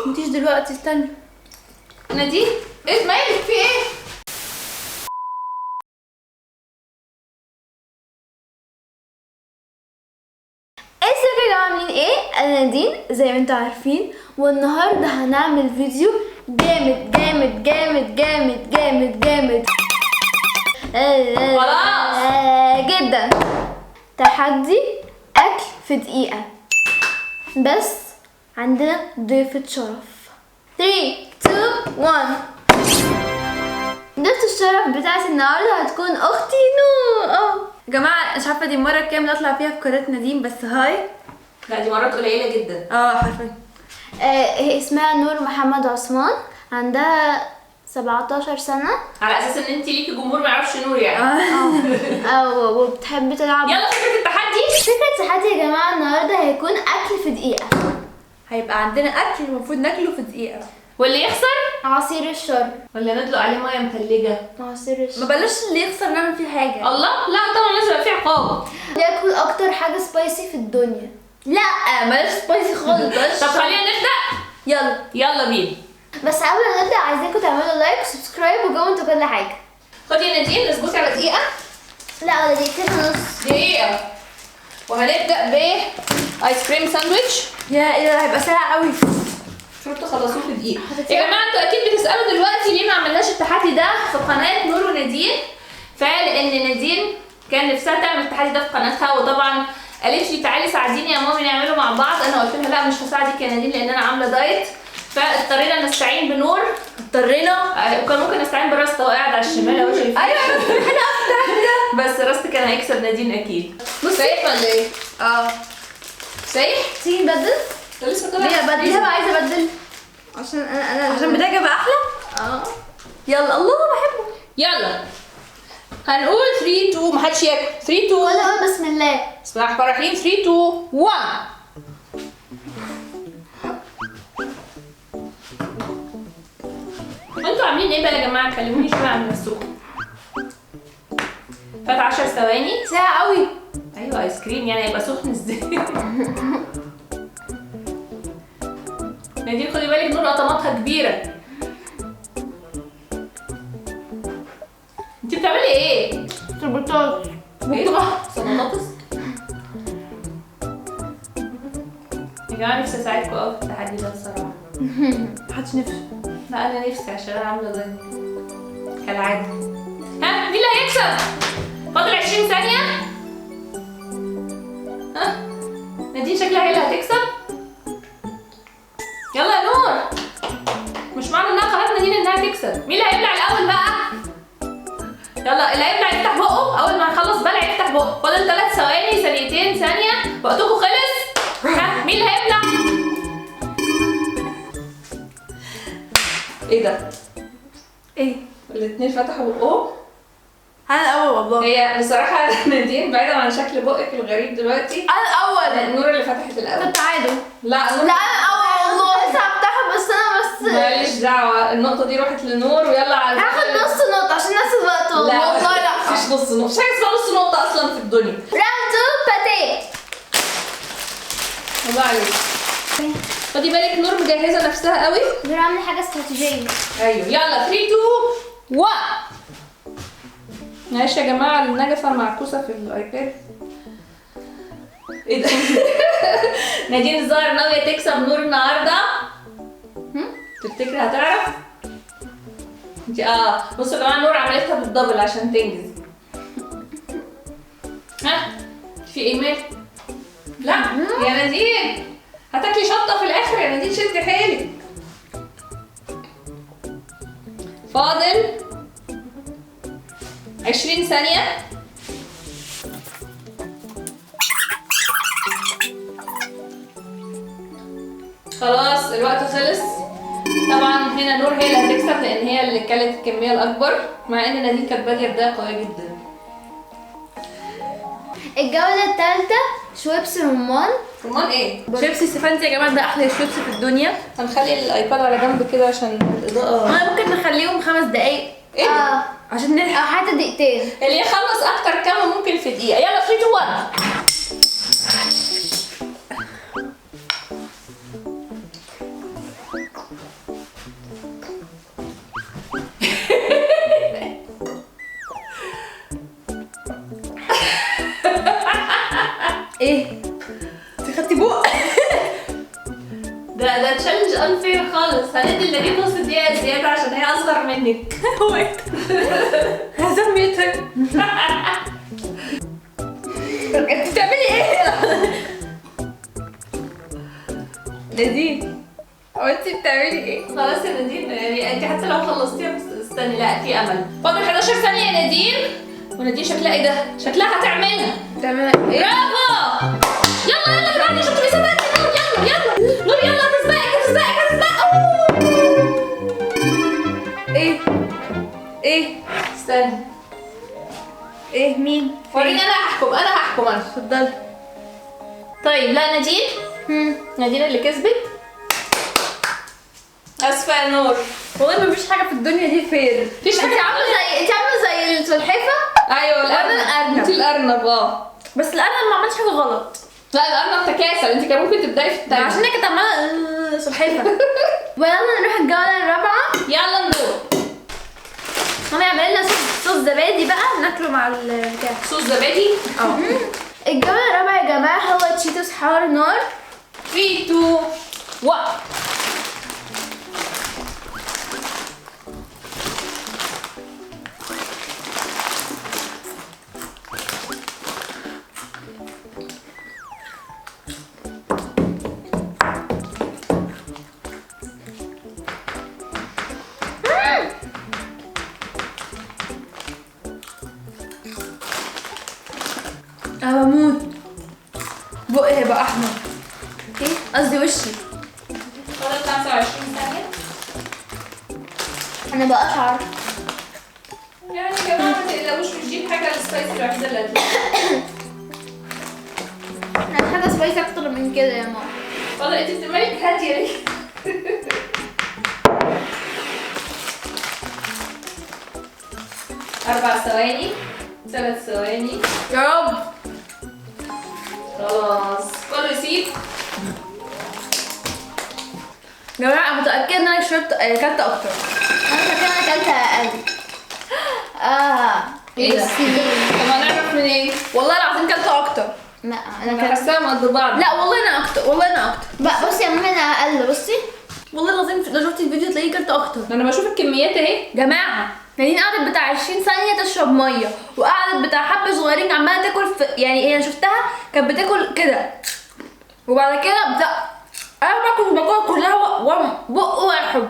مفيش دلوقتي، استني. نادين ايه مالك، في ايه؟ ازيكم يا جماعه، عاملين ايه؟ انا نادين زي ما انتم عارفين، والنهارده هنعمل فيديو جامد جامد جامد جامد جامد جامد خلاص جدا. تحدي اكل في دقيقه، بس عندنا ضيفة شرف. 3 2 1. ضيفة الشرف بتاعتي النهارده هتكون اختي نور. يا جماعه مش عارفه دي المره الكام اللي اطلع فيها في قناه نادين، بس هاي. لا دي مرات قليله جدا. حرفيا. هي اسمها نور محمد عثمان، عندها 17 سنة. على اساس ان انت ليكي جمهور ما يعرفش نور يعني. وبتحب تلعب. يلا فكره التحدي. فكرة التحدي يا جماعة النهاردة هيكون أكل في دقيقة. هيبقى عندنا اكل المفروض ناكله في دقيقه، واللي يخسر عصير الشر. ولا ندلق عليه ميه متلجه. عصير ما الشر. بلاش اللي يخسر نعمل فيه حاجه. الله، لا طبعا لازم يبقى فيه عقاب. ياكل أكتر حاجة سبايسي في الدنيا. لا بلاش سبايسي خالص، بلاش. طب خلينا نبدا. يلا بينا. بس قبل ما نبدأ عايزينكم تعملوا لايك وسبسكرايب وكومنتوا كل حاجة. خدي يا نادين اظبطي على دقيقه. لا ولا دقيقتين ونص. دقيقه. وهنبدا ب ايس كريم ساندويتش. يا ايه ده هيبقى سريع قوي. المفروض تخلصوه في دقيقه. يا جماعه انتوا اكيد بتسالوا دلوقتي ليه ما عملناش التحدي ده في قناه نور ونادين. فلان نادين كان نفسها تعمل التحدي ده في قناتها، وطبعا قالت لي تعالي ساعديني يا مامي نعمله مع بعض. انا قلت لها لا مش هساعدك يا نادين لان انا عامله دايت. فاضطرينا نستعين بنور. وكان ممكن نستعين براست، هو قاعد على الشمال اهو شايفين. ايوه انا بس راست كان هيكسب نادين اكيد. بصي. سايح ولا ايه؟ سايح؟ تيجي نبدل؟ ده لسه طالع. ليه ابدل؟ ليه بقى عايزة أبدل؟ عشان عشان بدايه بقى احلى. يلا الله بحبه. يلا هنقول 3 2 محدش ياكل. 3 2 ولا أقول بسم الله. بسم الله الرحمن الرحيم. 3 2 1. انتوا عاملين ايه بقى يا جماعه؟ كلموني شويه عن نفسكم. فات 10 ثواني. ساعه قوي. ايوه ايس كريم يعني هيبقى سخن ازاي؟ نادين خدي بالك نور قطماتها كبيره. انت بتعملي ايه؟ تربطات. ايه ده؟ بطاطس؟ يا جماعه نفسي اساعدكم قوي في التحدي ده الصراحه. محدش نفسه. لا انا نفسي عشان انا عامله دايت كالعاده. ها مين اللي هيكسب؟ فاضل 20 ثانيه. ها نادين شكلها هي اللي هتكسب. يلا يا نور. مش معنى انها قررت نادين انها تكسب. مين اللي هيبلع الاول بقى؟ يلا اللي هيبلع يفتح بقه. اول ما يخلص بلع يفتح بقه. فاضل 3 ثواني، ثانيتين، ثانيه، وقتكم خلص. ها مين اللي هيبلع؟ ايه ده؟ ايه؟ الاتنين فتحوا بقهم. انا الاول والله. هي بصراحة نادين بعيدا عن شكل بقك الغريب دلوقتي، انا الاول. نور اللي فتحت الأول. التعادل. لا نور. لا انا الاول والله. لسه هفتحها بس أنا ماليش دعوة، النقطة دي راحت لنور ويلا على هاخد نص نقطة عشان نفس الوقت. لا والله لا. مفيش نص نقطة، مفيش حاجة اسمها نص نقطة أصلا في الدنيا. راوند 2 باتيه. الله عليك. خدي بالك نور مجهزة نفسها قوي. دول عاملة حاجة استراتيجية. أيوه يلا 3 2 1. معلش يا جماعة النجفة معكوسة في الأيباد. ايه ده؟ نادين الظاهر ناوية تكسب نور النهارده. تفتكري هتعرف؟ انت بصوا يا جماعة نور عملتها بالدبل عشان تنجز. ها؟ في ايميل؟ لا يا نادين هتاكلي شطة في الآخر يا نادين، شدي حيلك. فاضل 20 ثانية. خلاص الوقت خلص. طبعا هنا نور هي اللي هتكسب لان هي اللي كلت الكميه الاكبر، مع ان نادين كانت باديه بدايه قويه جدا. الجولة الثالثة شويبس رمان. رمان ايه؟ شيبسي سيفانتي يا جماعه، ده احلى شيبسي في الدنيا. هنخلي الايباد على جنب كده عشان الاضاءه. انا ممكن نخليهم 5 دقايق ايه ده؟ عشان نلحق. او حتى دقيقتين. اللي يخلص اكتر كام ممكن في دقيقه. يلا 3 2 1. ده تشالنج انفير خالص. هندي لنادين نص دقيقة زيادة عشان هي أصغر منك. هو ايه؟ هزميتها. انت بتعملي ايه؟ نادين هو انت بتعملي ايه؟ خلاص يا نادين، يعني انت حتى لو خلصتيها بس استني، لا في امل. فاضل 11 ثانية يا نادين. ونادين شكلها ايه ده؟ شكلها هتعملها. تعملي ايه؟ برافو! يلا يلا يا نادين، شطوري سبقتي. نور يلا يلا نور يلا، هتسبقك. ايه؟ ايه؟ استنى، ايه مين؟ وريني. انا هحكم انا. اتفضلي. طيب لا نادين. نادين اللي كسبت. اسفة يا نور. والله مفيش حاجة في الدنيا دي فير. مفيش حاجة. انت عامله زي السلحفه. ايوه الأرنب. انت الارنب. بس الأرنب ما عملش حاجة غلط. لا الارنب تكاسل، انت كان ممكن تبداي في التانية. عشان هي كانت عمالة سلحفة. ويلا نروح الجوله الرابعه. يلا نروح. مامي اعملي لنا صوص زبادي بقى ناكله مع البتاع. صوص زبادي. الجوله الرابعه يا جماعه هو تشيتوس حار نار. 3 2 1. انا بموت. بقي هيبقى احمر. ايه؟ قصدي وشي. فاضل 25 ثانية. انا بقى اشعر. يعني يا جماعة ما تقلقوش، مش دي الحاجة السبايسي الوحيدة اللي هتلاقيها. انا حاجه سبايسي اكتر من كده يا ماما. فاضل انت بتعملي هادية ليه؟ 4 ثواني. 3 ثواني. يا رب. خلاص كله يسيب. يا جماعة أنا متأكدة إن أنا شربت أكلت أكتر. انا فاكره انا اكلت اقل. ايه ده؟ السنين. طب هنعرف منين؟ والله العظيم كلت أكتر. لا انا انا كلت. حاساهم قد بعض. لا والله أنا أكتر، والله أنا أكتر. بقى بصي يا ماما انا اقل. بصي والله العظيم لو شفتي الفيديو تلاقيه كلت أكتر. انا بشوف الكميات اهي. جماعة نادين قعدت بتاع 20 ثانية تشرب مية، وقعدت بتاع حبة صغيرين عمالة تاكل في، يعني أنا شفتها كانت بتاكل كده، وبعد كده أنا باكل كلها بق واحد.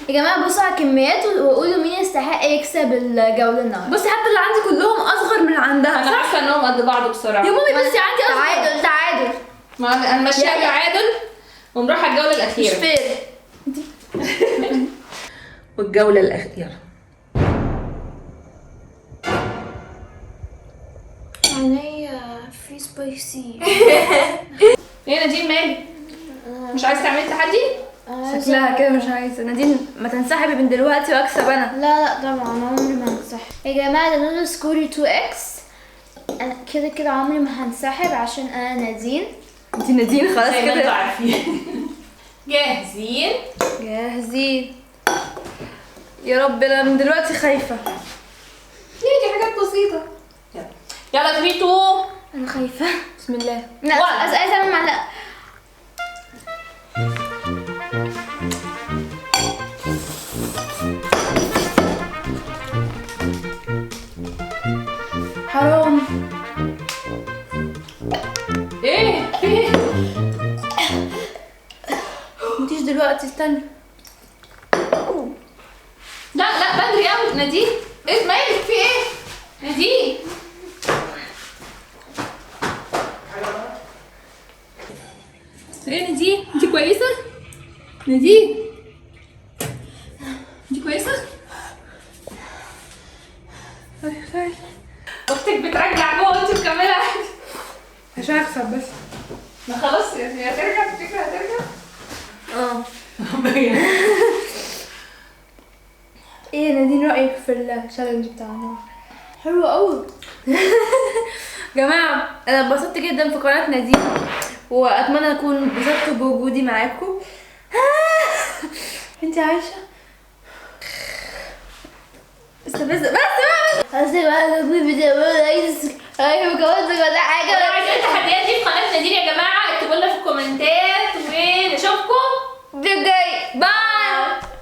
يا جماعه بصوا على الكميات وقولوا مين يستحق يكسب الجوله النهارده. بصي حتى اللي عندي كلهم أصغر من اللي عندها. انا حاسه انهم قد بعض بسرعه. يا مامي بس عندي أصغر. تعادل. ما انا ماشيه يعني- تعادل ونروح على الجوله مش الاخيره. فير. والجوله الاخيره. عينيا فري سبايسي. ايه نادين مالك؟ مش عايز تعملي تحدي؟ شكلها كده مش عايزة. نادين ما تنسحبي من دلوقتي وأكسب أنا. لا طبعا عمري ما هنسحب يا جماعه. ده نودل سكوري 2x. انا كده عمري ما هنسحب عشان انا نادين. انتي نادين خلاص زي ما انتوا كده. عارفين. جاهزين؟ جاهزين. يا رب انا من دلوقتي خايفة. ليه دي حاجات بسيطه. يلا 3 2. انا خايفه. بسم الله. لا اسال تعمل معلقه. حرام. ايه؟ في ايه؟ متيش دلوقتي استني. لا بدري قوي. نادين ايه مالك؟ في ايه؟ نادين ايه؟ نادين انت كويسه؟ نادين انت كويسه؟ اختك بترجع جوه وانت مكمله عادي. عشان اكسب بس. ما خلاص هي هترجع. تفتكر هترجع؟ اه. ايه نادين رأيك في التشالنج بتاعنا؟ حلو قوي. جماعة انا اتبسطت جدا في قناة نادين، واتمنى اكون انبسطت بوجودي معاكم. انتي عايشة؟ بس بقى الفيديو عايز كمان ولا حاجه.